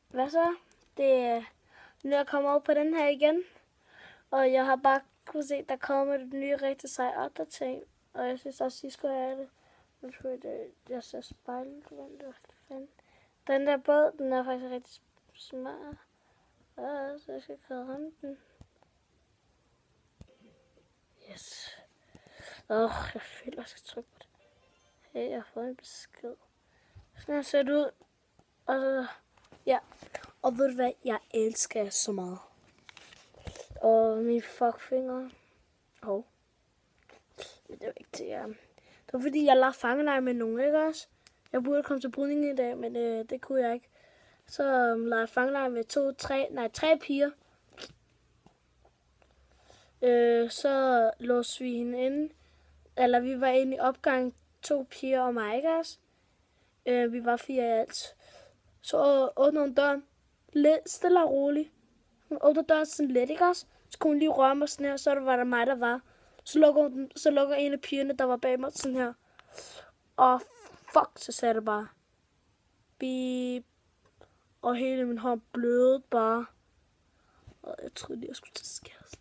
Hvad så? Nu er jeg kommet over på den her igen. Og jeg har bare kunne se, der kommer et nye rigtig sej opdatering. Og jeg synes også, I skulle have det. Nu tror jeg ser spejlet. Den der båd, den er faktisk rigtig smart. Så jeg skal ramme den. Yes. Jeg føler, jeg skal trykke på det. Hey, jeg har fået en besked. Sådan her ser det ud. Og så, ja. Og ved du hvad, jeg elsker jer så meget. Og mine fuckfingre. Men det var ikke til jer. Det var fordi, jeg lavede fangelej med nogen, ikke også? Jeg burde komme til brydningen i dag, men det kunne jeg ikke. Så lavede jeg fangelej med tre piger. Så låste vi hende inde. Eller vi var inde i opgang 2 piger og mig, ikke også? Vi var 4 i alt. Så åbner hun døren. Lidt stille og roligt. Hun åbner døren sådan lidt, ikke også? Så kunne hun lige røre mig sådan her, så var der mig, der var. Så lukker en af pigerne, der var bag mig, sådan her. Og fuck, så sagde det bare. Beep. Og hele min hånd blødede bare. Og jeg troede lige, jeg skulle tage skæres.